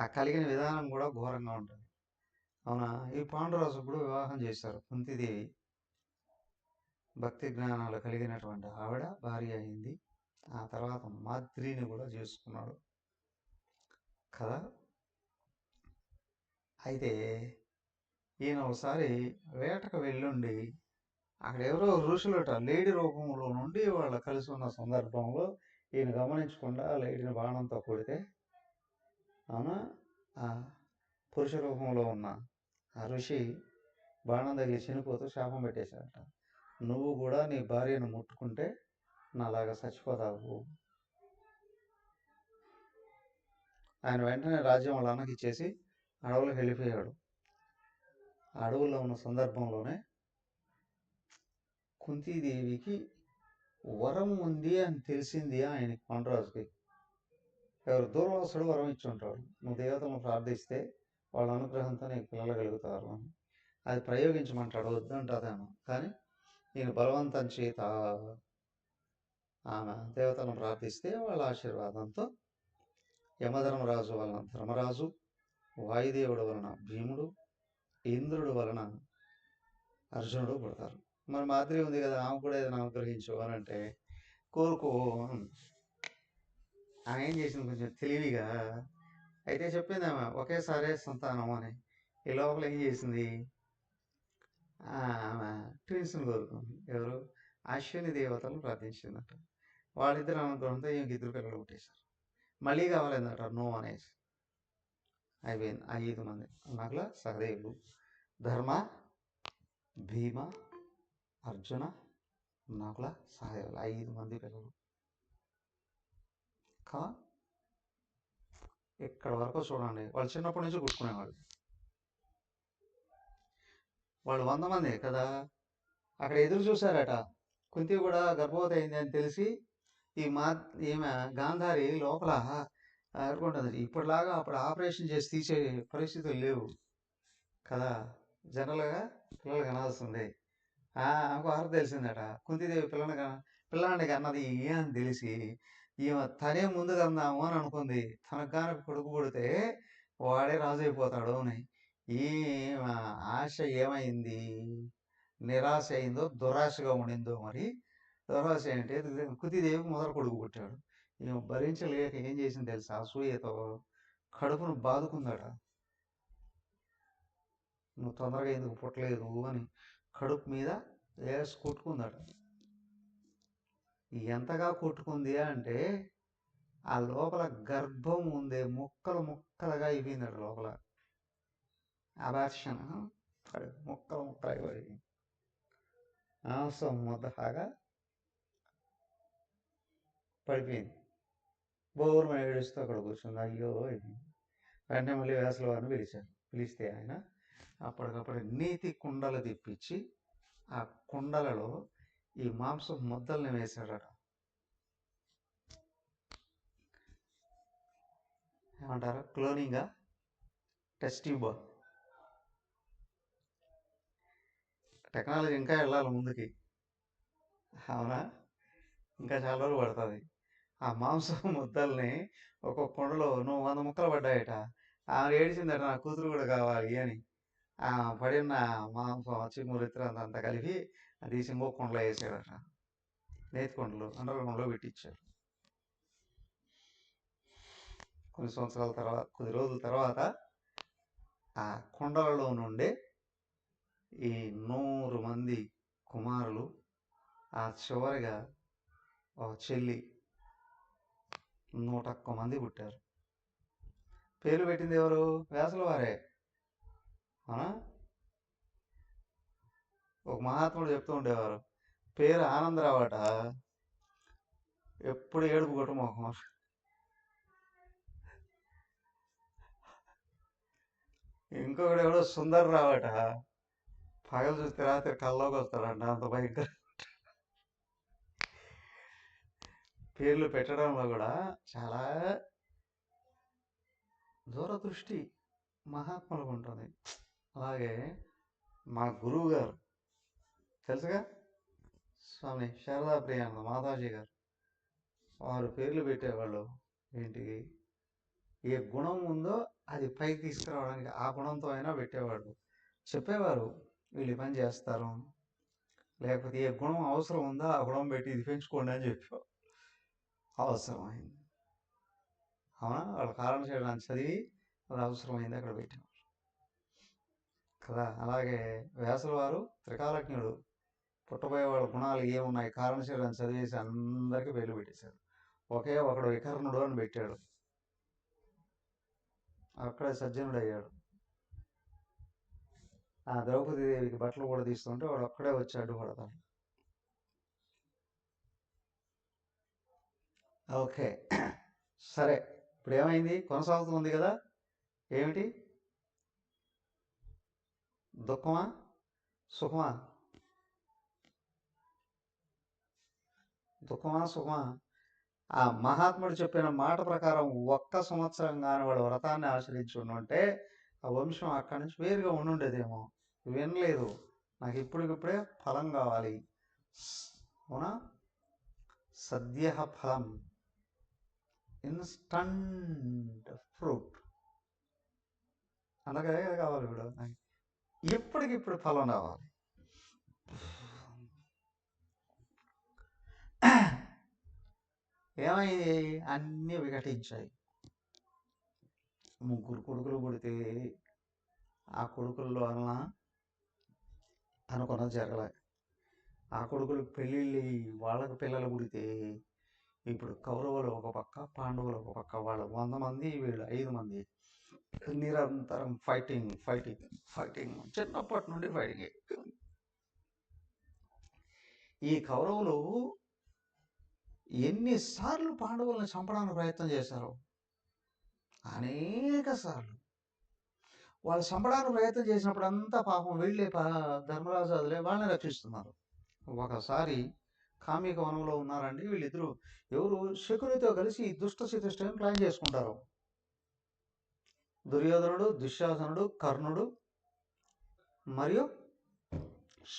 ఆ కలిగిన విధానం కూడా ఘోరంగా ఉంటుంది. అవునా? ఈ పాండురాజు కూడా వివాహం చేశారు. కుంతిదేవి భక్తి జ్ఞానాలు కలిగినటువంటి ఆవిడ భార్య అయింది. ఆ తర్వాత మాద్రిని కూడా చేసుకున్నాడు కదా. అయితే ఈయన ఒకసారి వేటకు వెళ్ళుండి అక్కడ ఎవరో ఋషులట లేడీ రూపంలో నుండి వాళ్ళు కలిసి ఉన్న సందర్భంలో ఈయన గమనించకుండా లేడీని బాణంతో కొడితే, అవునా, ఆ పురుష రూపంలో ఉన్న ఆ ఋషి బాణం తగిలి చనిపోతూ శాపం పెట్టేశాడట. నువ్వు కూడా నీ భార్యను ముట్టుకుంటే నాలాగా చచ్చిపోతావు. ఆయన వెంటనే రాజ్యం వాళ్ళ అన్నకి ఇచ్చేసి అడవులకు వెళ్ళిపోయాడు. అడవుల్లో ఉన్న సందర్భంలోనే కుంతీదేవికి వరం ఉంది అని తెలిసింది ఆయనకి, పాండురాజుకి. ఎవరు? దూర్వాసుడు వరం ఇచ్చి ఉంటాడు, నువ్వు దేవతలను ప్రార్థిస్తే వాళ్ళ అనుగ్రహంతో నీకు పిల్లలు కలుగుతారు అని. అది ప్రయోగించమంటాడు, వద్దంటాను. కానీ ఈయన బలవంతం చేత ఆమె దేవతలను ప్రార్థిస్తే వాళ్ళ ఆశీర్వాదంతో యమధర్మరాజు వలన ధర్మరాజు, వాయుదేవుడు వలన భీముడు, ఇంద్రుడు వలన అర్జునుడు పుడతారు. మరి మాదిరి ఉంది కదా, ఆమె కూడా ఏదైనా అనుగ్రహించు అని అంటే కోరుకో. ఆమె ఏం చేసింది, కొంచెం తెలివిగా అయితే చెప్పింది ఆమె ఒకేసారి సంతానం అని. ఈ లోపల ఏం చేసింది, ఆమె ట్విన్స్ని కోరుకుంది. ఎవరు? అశ్విని దేవతలను ప్రార్థించిందట. వాళ్ళిద్దరు అనుగ్రహంతో ఈమెకి 2 పిల్లలు పుట్టేశారు. మళ్ళీ కావాలన్నట, నో అనేసి అయిపోయింది. 5 మంది నకుల, సహదేవులు, ధర్మ, భీమ, అర్జున, నకుల, సహదేవులు, 5 మంది పిల్లలు. కా ఇక్కడ వరకు చూడండి, వాళ్ళు చిన్నప్పటి నుంచి కుట్టుకునేవాళ్ళు. వాళ్ళు 100 మంది కదా. అక్కడ ఎదురు చూశారట. కుంతి కూడా గర్భవతి అయింది అని తెలిసి ఈమె గాంధారి లోపల అనుకుంటుంది. ఇప్పటిలాగా అప్పుడు ఆపరేషన్ చేసి తీసే పరిస్థితులు లేవు కదా, జనరల్గా పిల్లలు కనాల్సిందే. ఆమెకు అర్హత తెలిసిందట. కుంతిదేవి పిల్లాడికి అన్నది అని తెలిసి ఈమె తనే ముందు కందాము అని అనుకుంది. తనకు కానీ కొడుకు పుడితే వాడే రాజు అయిపోతాడు అని. ఈ ఆశ ఏమైంది, నిరాశ అయిందో దురాశగా ఉండిందో మరి. దురాశ ఏంటి, కుంతిదేవికి మొదటి కొడుకు పుట్టాడు. ఈమె భరించలేక ఏం చేసింది తెలుసా, అసూయతో కడుపును బాదుకుందట. నువ్వు తొందరగా ఎందుకు పుట్టలేదు అని కడుపు మీద వేసి కొట్టుకుందట. ఎంతగా కొట్టుకుంది అంటే ఆ లోపల గర్భం ఉందే ముక్కలు ముక్కలుగా అయిపోయిందట. లోపల అబార్షన్, ముక్కలు ముక్కలు అయిపోయింది. そんなだが పడిపోయింది. బోరున ఏడుస్తూ అక్కడ కూర్చుంది. అయ్యో ఇది. వెంటనే మళ్ళీ వేసల వారిని పిలిచారు. పిలిస్తే ఆయన అప్పటికప్పుడు నీతి కుండలు తెప్పించి ఆ కుండలలో ఈ మాంసం ముద్దల్ని వేశాడట. ఏమంటారు? క్లోనింగా, టెస్ట్ ట్యూబా? టెక్నాలజీ ఇంకా వెళ్ళాలి ముందుకి, అవునా? ఇంకా చాలా రోజులు పడుతుంది. ఆ మాంసం ముద్దల్ని ఒక్కొక్క కుండలో 100 ముక్కలు పడ్డాయట. ఆమె ఏడిచిందట, నా కూతురు కూడా కావాలి అని. ఆ పడిన మాంసం చిమ్ములు ఇతరంతా కలిపి అది తీసి ఇంకో కుండలో వేసాడట. నేతి కుండలు అండర్ కుండలో పెట్టించారు. కొన్ని సంవత్సరాల తర్వాత, కొద్ది రోజుల తర్వాత ఆ కుండలలో నుండి ఈ 100 మంది కుమారులు, ఆ చివరిగా ఒక చెల్లి, 101 మంది పుట్టారు. పేరు పెట్టింది ఎవరు? వేసల వారే. అవునా? ఒక మహాత్ముడు చెప్తూ ఉండేవారు, పేరు ఆనందరావు అట, ఎప్పుడు ఏడుపు కుటుంబం. ఇంకొకటి ఎవడో సుందర్రావు అట, పగలు చూస్తే రాత్రి కల్లోకి వస్తాడంట, అంత భయంకర. పేర్లు పెట్టడంలో కూడా చాలా దూరదృష్టి మహాత్ములకు ఉంటుంది. అలాగే మా గురువు గారు తెలుసుగా, స్వామి శారదా ప్రియానంద మాతాజీ గారు, వారు పేర్లు పెట్టేవాళ్ళు ఏంటికి? ఏ గుణం ఉందో అది పైకి తీసుకురావడానికి ఆ గుణంతో అయినా పెట్టేవాడు. చెప్పేవారు వీళ్ళు పని చేస్తారు, లేకపోతే ఏ గుణం అవసరం ఉందో ఆ గుణం పెట్టి ఇది పెంచుకోండి అని చెప్పారు. అవసరమైంది, అవునా? వాళ్ళు కారణం చేయడానికి చదివి అది అవసరమైంది అక్కడ పెట్టారు కదా. అలాగే వ్యాసుల వారు త్రికాలజ్ఞుడు, పుట్టబోయే వాళ్ళ గుణాలు ఏమున్నాయి కారణ శరీరాన్ని చదివేసి అందరికీ పేర్లు పెట్టేశాడు. ఒకే ఒకడు వికర్ణుడు అని పెట్టాడు, అక్కడే సజ్జనుడు అయ్యాడు. ఆ ద్రౌపదీదేవికి బట్టలు కూడా తీస్తుంటే వాడు అక్కడే వచ్చి అడ్డుపడతాడు. ఓకే, సరే. ఇప్పుడు ఏమైంది? కొనసాగుతుంది కదా. ఏమిటి? దుఃఖమా సుఖమా? దుఃఖమా సుఖమా? ఆ మహాత్ముడు చెప్పిన మాట ప్రకారం 1 సంవత్సరం కానీ వాడు వ్రతాన్ని ఆచరించి ఉండుంటే ఆ వంశం అక్కడి నుంచి వేరుగా ఉండుండేదేమో. వినలేదు, నాకు ఇప్పటికిప్పుడే ఫలం కావాలి, అవునా? సద్య ఫలం, ఇన్స్టంట్ ఫ్రూట్, అలాగే కావాలి. ఇప్పుడు నాకు ఇప్పటికిప్పుడు ఫలం రావాలి. ఏమైంది? అన్నీ వికటించాయి. 3 కొడుకులు పుడితే ఆ కొడుకుల్లో అనుకున్నది జరగలే. ఆ కొడుకులకు పెళ్ళిళ్ళు, వాళ్ళకు పిల్లలు పుడితే ఇప్పుడు కౌరవులు ఒక పక్క, పాండవులు ఒక పక్క. వాళ్ళు 100 మంది, వీళ్ళు 5 మంది. నిరంతరం ఫైటింగ్ ఫైటింగ్ ఫైటింగ్, చిన్నప్పటి నుండి ఫైటింగ్. ఈ కౌరవులు ఎన్నిసార్లు పాండవులను చంపడానికి ప్రయత్నం చేశారు? అనేక సార్లు. వాళ్ళు చంపడానికి ప్రయత్నం చేసినప్పుడు అంతా పాపం వెళ్ళే ధర్మరాజు అదిలే వాళ్ళని రక్షిస్తున్నారు. ఒకసారి కామిక వనంలో ఉన్నారండి వీళ్ళిద్దరూ, ఎవరు? శకునితో కలిసి దుష్ట చతుష్టయం ప్లాన్ చేసుకుంటారు. దుర్యోధనుడు, దుశ్శాసనుడు, కర్ణుడు మరియు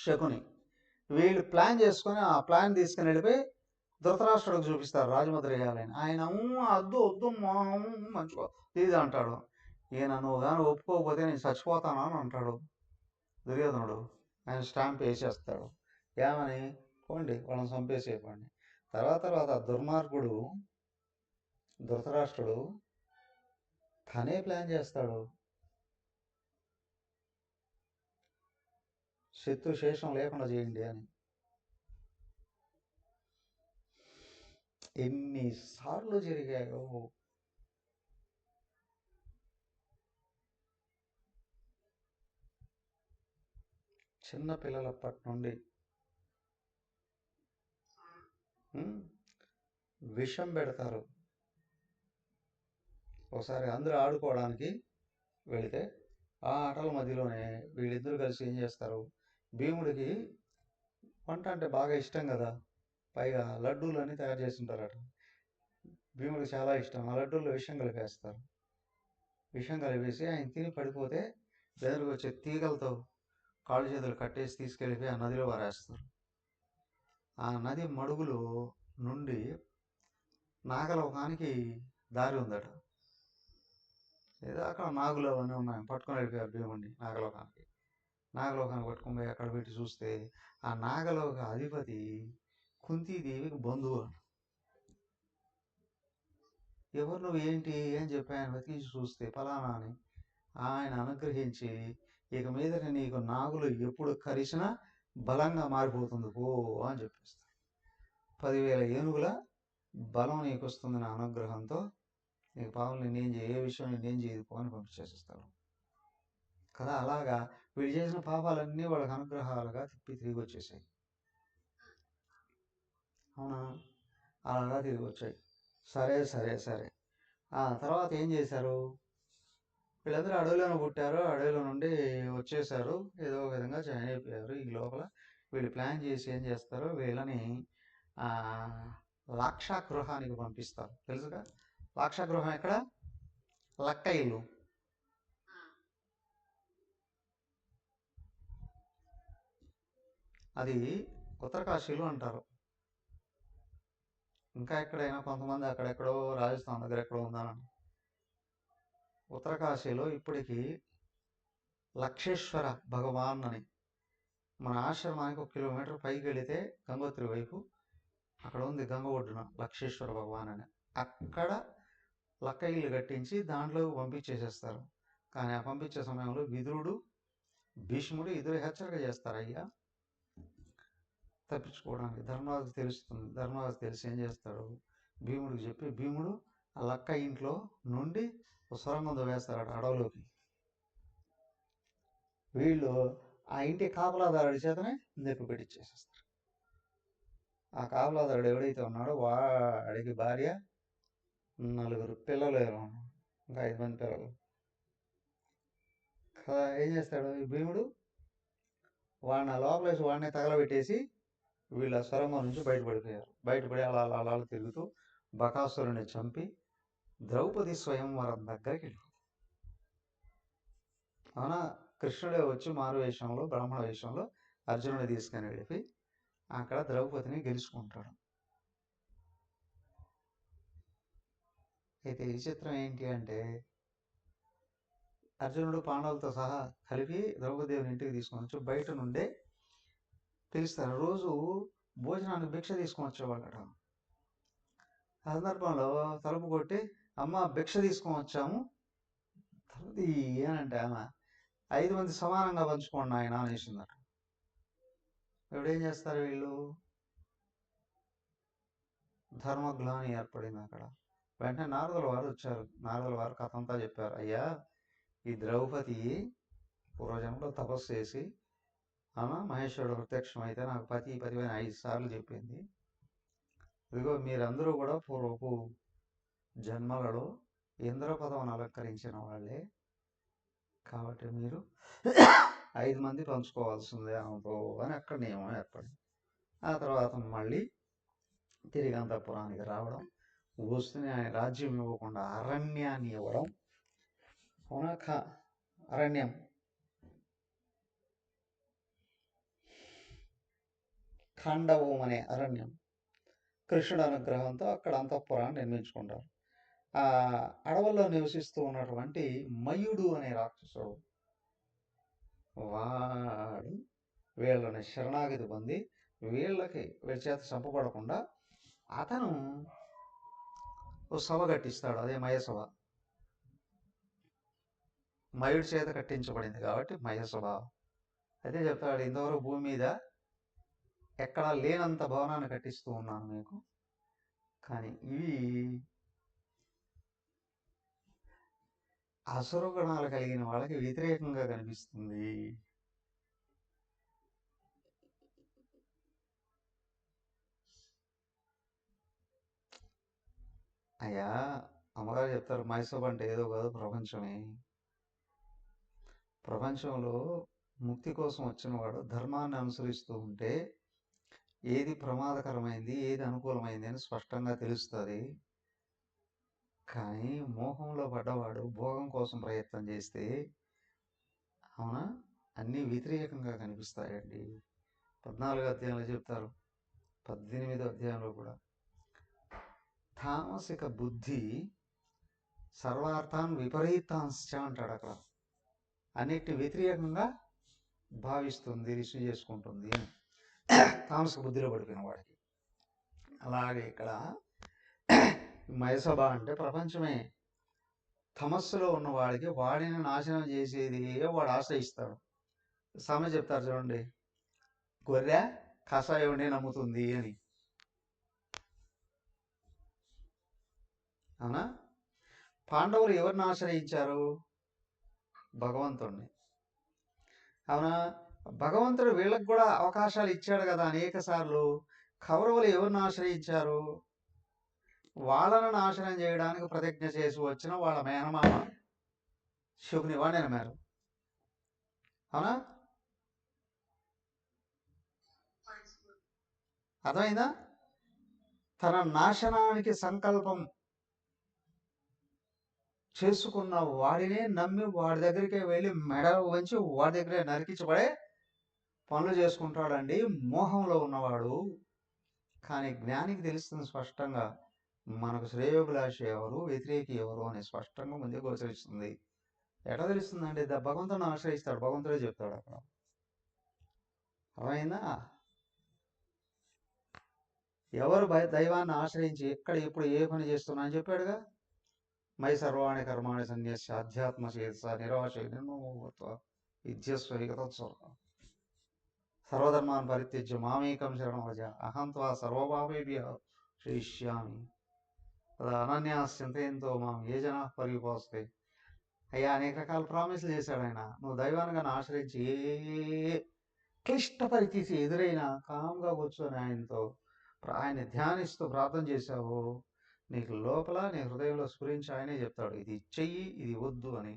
శకుని, వీళ్ళు ప్లాన్ చేసుకొని ఆ ప్లాన్ తీసుకుని వెళ్ళిపోయి ధృతరాష్ట్రుడికి చూపిస్తారు రాజముద్ర వేయాలని. ఆయన వద్దు వద్దు మా మంచిగా ఇది అంటాడు. ఈయన నువ్వు కానీ ఒప్పుకోకపోతే నేను చచ్చిపోతాను అని అంటాడు దుర్యోధనుడు. ఆయన స్టాంప్ వేసేస్తాడు. ఏమని? పోండి వాళ్ళని చంపేసేయకండి. తర్వాత దుర్మార్గుడు ధృతరాష్ట్రుడు తనే ప్లాన్ చేస్తాడు, శత్రు శేషం లేకుండా చేయండి అని. ఎన్నిసార్లు జరిగాయో. చిన్న పిల్లలప్పటి నుండి విషం పెడతారు. ఒకసారి అందరూ ఆడుకోవడానికి వెళితే ఆ ఆటల మధ్యలోనే వీళ్ళిద్దరూ కలిసి ఏం చేస్తారు, భీముడికి వంట అంటే బాగా ఇష్టం కదా, పైగా లడ్డూలన్నీ తయారు చేస్తుంటారట. భీముడికి చాలా ఇష్టం. ఆ లడ్డూల్లో విషం కలిపేస్తారు. విషం కలిపేసి ఆయన తిని పడిపోతే ఎదురుకు వచ్చే తీగలతో కాళ్ళు చేతులు కట్టేసి తీసుకెళ్ళిపోయి ఆ నదిలో పారేస్తారు. ఆ నది మడుగులో నుండి నాగలోకానికి దారి ఉందట. ఏదో అక్కడ నాగులు అవన్నీ ఉన్నాయి, పట్టుకొని వెళ్ళిపోయారు భీముడిని నాగలోకానికి. నాగలోకానికి పట్టుకొని పోయి అక్కడ పెట్టి చూస్తే ఆ నాగలోక అధిపతి కుంతీదేవికి బంధువు. ఎవరు నువ్వు ఏంటి అని చెప్పి ఆయన వెతికి చూస్తే ఫలానా అని. ఆయన అనుగ్రహించి ఇక మీదట నీకు నాగులు ఎప్పుడు కరిచినా బలంగా మారిపోతుంది పో అని చెప్పేస్తాడు. 10,000 ఏనుగుల బలం నీకు వస్తుంది నా అనుగ్రహంతో, నీకు పావులు నేనేం ఏ విషయం నేనేం చేయదు పో అని పంపించేసేస్తాడు కదా. అలాగా వీళ్ళు చేసిన పాపాలన్నీ వాళ్ళకి అనుగ్రహాలుగా తిరిగి వచ్చేసాయి. అవునా, అలాగా తిరిగి వచ్చాయి. సరే సరే సరే. తర్వాత ఏం చేశారు, వీళ్ళందరూ అడవిలోనే పుట్టారు, అడవిలో నుండి వచ్చేసారు, ఏదో ఒక విధంగా జాయిన్ అయిపోయారు. ఈ లోపల వీళ్ళు ప్లాన్ చేసి ఏం చేస్తారు, వీళ్ళని లాక్షాగృహానికి పంపిస్తారు. తెలుసుగా లాక్షాగృహం ఎక్కడ, లక్క ఇల్లు. అది ఉత్తరకాశీలో అంటారు. ఇంకా ఎక్కడైనా కొంతమంది అక్కడెక్కడో రాజస్థాన్ దగ్గర ఎక్కడో ఉందని. ఉత్తరకాశీలో ఇప్పటికీ లక్షేశ్వర భగవాన్ అని మన ఆశ్రమానికి 1 కిలోమీటర్ పైకి వెళితే గంగోత్రి వైపు అక్కడ ఉంది, గంగ ఒడ్డున లక్షేశ్వర భగవాన్ అని. అక్కడ లక్క ఇల్లు కట్టించి దాంట్లో పంపించేసేస్తారు. కానీ ఆ పంపించే సమయంలో విదురుడు భీష్ముడు ఇద్దరు హెచ్చరిక చేస్తారు, అయ్యా తప్పించుకోవడానికి. ధర్మరాజు తెలుస్తుంది. ధర్మరాజు తెలిసి ఏం చేస్తాడు, భీముడికి చెప్పి భీముడు ఆ లక్క ఇంట్లో నుండి ఒక సొరంగం వేస్తారట అడవులోకి. వీళ్ళు ఆ ఇంటి కాపలాదారుడి చేతనే నిప్పు పెట్టించేసేస్తారు. ఆ కాపలాదారుడు ఎవడైతే ఉన్నాడో వాడికి భార్య, 4 పిల్లలు, ఇంకా 5 మంది పిల్లలు. ఏం చేస్తాడు ఈ భీముడు, వాడిని లోపలేసి వాడిని తగలబెట్టేసి వీళ్ళ సొరంగం నుంచి బయటపడిపోయారు. బయటపడి అలా అలా అలా తిరుగుతూ బకాసురుని చంపి ద్రౌపది స్వయంవరం దగ్గరికి వెళ్ళి, అవునా, కృష్ణుడే వచ్చి మారు వేషంలో బ్రాహ్మణ వేషంలో అర్జునుడిని తీసుకుని వెళ్ళి అక్కడ ద్రౌపదిని గెలుచుకుంటాడు. అయితే విచిత్రం ఏంటి అంటే, అర్జునుడు పాండవులతో సహా కలిపి ద్రౌపదేవిని ఇంటికి తీసుకొని వచ్చి బయట నుండే పిలుస్తారు. రోజు భోజనానికి భిక్ష తీసుకొని వచ్చేవాళ్ళట. ఆ సందర్భంలో తలుపు కొట్టి, అమ్మ భిక్ష తీసుకొని వచ్చాము తలది ఏనంటే ఆమె 5 మంది సమానంగా పంచుకోండి ఆయన అనేసిందట. ఎవడేం చేస్తారు వీళ్ళు, ధర్మగ్లాని ఏర్పడింది అక్కడ. వెంటనే నారదుల వారు వచ్చారు. నారదుల వారు కథ అంతా చెప్పారు. అయ్యా, ఈ ద్రౌపది పూర్వజన్మలో తపస్సు చేసి ఆమె మహేశ్వరుడు ప్రత్యక్షం అయితే నాకు పతివైన 5 సార్లు చెప్పింది. ఇదిగో మీరందరూ కూడా పూర్వపు జన్మలలో ఇంద్రపదం అలంకరించిన వాళ్ళే కాబట్టి మీరు 5 మంది పంచుకోవాల్సిందే ఆమెతో అని అక్కడ నియమం ఏర్పడింది. ఆ తర్వాత మళ్ళీ తిరిగి అంతఃపురానికి రావడం, వస్తుని ఆయన రాజ్యం ఇవ్వకుండా అరణ్యాన్ని ఇవ్వడం. అరణ్యం ఖండవం అనే అరణ్యం కృష్ణుడు అనుగ్రహంతో అక్కడ అంతఃపురాన్ని నిర్మించుకుంటారు. ఆ అడవుల్లో నివసిస్తూ ఉన్నటువంటి మయుడు అనే రాక్షసుడు, వాడు వీళ్ళని శరణాగతి పొంది వీళ్ళ చేత చంపబడకుండా అతను ఓ సభ కట్టిస్తాడు. అదే మయసభ. మయుడి చేత కట్టించబడింది కాబట్టి మయసభ. అదే చెప్తాడు, ఇంతవరకు భూమి మీద ఎక్కడా లేనంత భవనాన్ని కట్టిస్తూ ఉన్నాను మీకు, కానీ ఇవి అసుర గుణాలు కలిగిన వాళ్ళకి వ్యతిరేకంగా కనిపిస్తుంది. అయ్యా అమ్మగారు చెప్తారు, మైసభ అంటే ఏదో కాదు, ప్రపంచమే. ప్రపంచంలో ముక్తి కోసం వచ్చినవాడు ధర్మాన్ని అనుసరిస్తూ ఉంటే ఏది ప్రమాదకరమైంది, ఏది అనుకూలమైంది అని స్పష్టంగా తెలుస్తుంది. కానీ మోహంలో పడ్డవాడు భోగం కోసం ప్రయత్నం చేస్తే, అవునా, అన్నీ వ్యతిరేకంగా కనిపిస్తాయండి. 14 అధ్యాయంలో చెప్తారు, 18 అధ్యాయంలో కూడా తామసిక బుద్ధి సర్వార్థాన్ విపరీతాంశ అంటాడు అక్కడ. అన్నిటి వ్యతిరేకంగా భావిస్తుంది, రిసీవ్ చేసుకుంటుంది అని తామసిక బుద్ధిలో పడిపోయిన వాడికి. అలాగే ఇక్కడ మైసభ అంటే ప్రపంచమే. తమస్సులో ఉన్న వాడికి వాడిని నాశనం చేసేది వాడు ఆశ్రయిస్తాడు. సామె చెప్తారు చూడండి, గొర్రె కషాయుడిని నమ్ముతుంది అని. అవునా? పాండవులు ఎవరిని ఆశ్రయించారు? భగవంతుడిని. అవునా? భగవంతుడు వీళ్ళకి కూడా అవకాశాలు ఇచ్చాడు కదా అనేక సార్లు. కౌరవులు ఎవరిని ఆశ్రయించారు? వాళ్ళను నాశనం చేయడానికి ప్రతిజ్ఞ చేసి వచ్చిన వాళ్ళ మేనమామ శకుని వాడిని నమ్మారు. అవునా? అర్థమైందా? తన నాశనానికి సంకల్పం చేసుకున్న వాడినే నమ్మి వాడి దగ్గరికే వెళ్ళి మెడ వంచి వాడి దగ్గరే నరికించబడే పనులు చేసుకుంటాడండి మోహంలో ఉన్నవాడు. కానీ జ్ఞానికి తెలుస్తుంది స్పష్టంగా, మనకు శ్రేయోభిలాషి ఎవరు, వ్యతిరేకి ఎవరు అని స్పష్టంగా ముందే గోచరిస్తుంది. ఎట్లా తెలుస్తుందండి? భగవంతుని ఆశ్రయిస్తాడు, భగవంతుడే చెప్తాడు అక్కడ. అర్థమైందా? ఎవరు దైవాన్ని ఆశ్రయించి ఎక్కడ ఎప్పుడు ఏ పని చేస్తున్నా అని చెప్పాడుగా. మై సర్వాణి కర్మాణి సన్యస్య ఆధ్యాత్మ చేత నిరాశ విద్యస్వరిగతోత్సవ సర్వధర్మాన్ని పరిత్యజ్య మామేకం శరణం వ్రజ అహం త్వా సర్వపాపేభ్యః శ్రేయిష్యామి తదా అనన్యాశ్చింతయంతో మాం ఏ జనాః పర్యుపాసతే. అయ్యా అనేక రకాల ప్రామిస్లు చేశాడు ఆయన. నువ్వు దైవాన్ని ఆశ్రయించి ఏ క్లిష్ట పరిస్థితి ఎదురైనా కామ్గా కూర్చొని ఆయన్ని ధ్యానిస్తూ ప్రార్థన చేశావు, నీకు లోపల నీ హృదయంలో స్ఫురించి ఆయనే చెప్తాడు, ఇది చెయ్యి, ఇది వద్దు అని.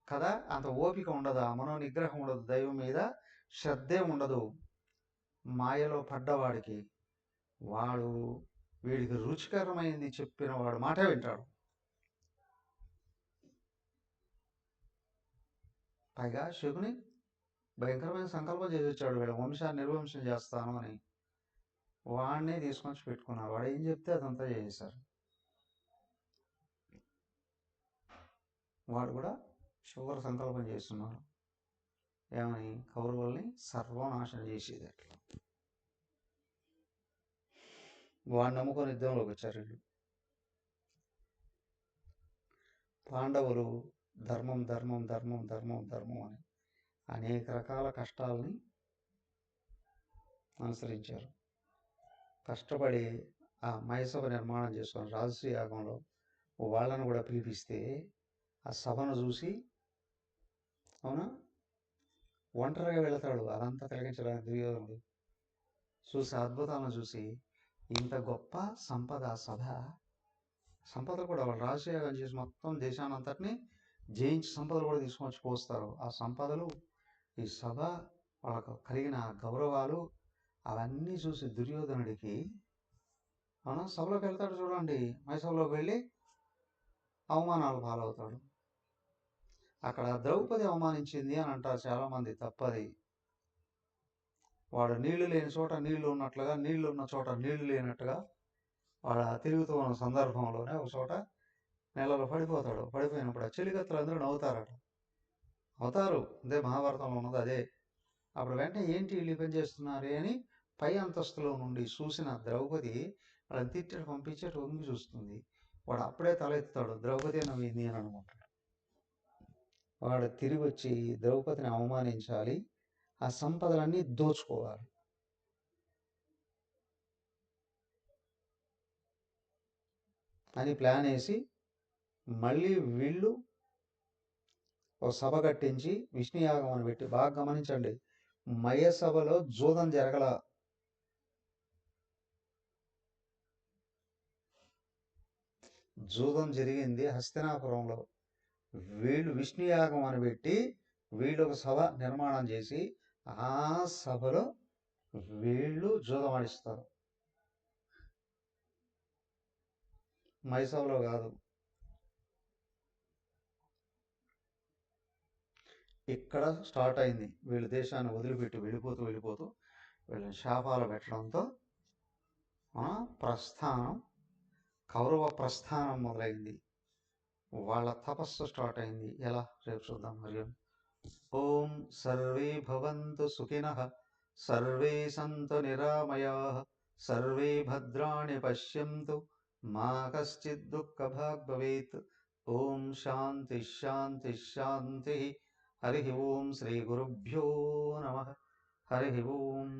కదా? అంత ఓపిక ఉండదు, మనో నిగ్రహం ఉండదు, దైవం మీద శ్రద్ధే ఉండదు. మాయలో పడ్డవాడికి వీడికి రుచికరమైంది చెప్పిన వాడు మాటే వింటాడు. పైగా శకుని భయంకరమైన సంకల్పం చేసి వచ్చాడు, వీళ్ళ వంశాన్ని నిర్వంశం చేస్తాను అని. వాడినే తీసుకొని పెట్టుకున్నారు. వాడు ఏం చెప్తే అదంతా చేశారు. వాడు కూడా చివరి సంకల్పం చేస్తున్నారు, ఏమని? కౌరవుల్ని సర్వనాశనం చేసేది అట్లా. వాడిని నమ్ముకొని యుద్ధంలోకి వచ్చారు. పాండవులు ధర్మం ధర్మం ధర్మం ధర్మం ధర్మం అని అనేక రకాల కష్టాలని అనుసరించారు. కష్టపడి ఆ మైసభ నిర్మాణం చేసుకొని రాజసూయ యాగంలో వాళ్ళను కూడా పిలిపిస్తే ఆ సభను చూసి, అవునా, ఒంటరిగా వెళతాడు అదంతా కలిగించడానికి దుర్యోధనుడు. చూసి అద్భుతాలను చూసి, ఇంత గొప్ప సంపద సంపద కూడా వాళ్ళు రాజసూయాగం చేసి మొత్తం దేశానంతటిని జయించి సంపదలు కూడా తీసుకొచ్చి పోస్తారు. ఆ సంపదలు, ఈ సభ, వాళ్ళకు కలిగిన గౌరవాలు అవన్నీ చూసి దుర్యోధనుడికి, అవునా, సభలోకి వెళ్తాడు చూడండి, మైసభలోకి వెళ్ళి అవమానాలు పాలవుతాడు. అక్కడ ద్రౌపది అవమానించింది అని అంటారు చాలామంది, తప్పది. వాడు నీళ్లు లేని చోట నీళ్లు ఉన్నట్లుగా, నీళ్లు ఉన్న చోట నీళ్లు లేనట్టుగా వాడు తిరుగుతూ ఉన్న సందర్భంలోనే ఒక చోట నెలలో పడిపోతాడు. పడిపోయినప్పుడు ఆ చెలికత్తలు అందరూ నవ్వుతారట. అవుతారు, అదే మహాభారతంలో ఉన్నది అదే. అప్పుడు వెంటనే ఏంటి వీళ్ళు పని చేస్తున్నారే అని పై అంతస్తులో నుండి చూసిన ద్రౌపది వాళ్ళని తిట్టి పంపించేట వంగి చూస్తుంది. వాడు అప్పుడే తలెత్తాడు, ద్రౌపది నవ్వింది అని అనుకుంటాడు. వాడు తిరిగి వచ్చి ద్రౌపదిని అవమానించాలి, ఆ సంపదలన్నీ దోచుకోవాలి. అని ప్లాన్ వేసి మళ్ళీ వీళ్ళు ఒక సభ కట్టించి విష్ణుయాగం అని పెట్టి, బాగా గమనించండి, మయ సభలో జూదం జరగల. జూదం జరిగింది హస్తినాపురంలో. వీళ్ళు విష్ణు యాగం అని పెట్టి వీళ్ళు ఒక సభ నిర్మాణం చేసి ఆ సభలో వీళ్ళు జూదం ఆడిస్తారు. మైసభలో కాదు. ఇక్కడ స్టార్ట్ అయింది. వీళ్ళు దేశాన్ని వదిలిపెట్టి వెళ్ళిపోతూ వీళ్ళని శాపాలు పెట్టడంతో ప్రస్థానం, కౌరవ ప్రస్థానం మొదలైంది. వాళ్ళ తపస్సు స్టార్ట్ అయింది. ఎలా రేపు చూద్దాం. మరి ఓం సర్వే భవంతు సుఖినః, సర్వే సంతు నిరామయాః, సర్వే భద్రాణి పశ్యంతు, మా కశ్చిద్ దుఃఖభాగ్ భవేత్. ఓం శాంతి శాంతి శాంతి. హరి ఓం శ్రీ గురుభ్యో నమః. హరి ఓం.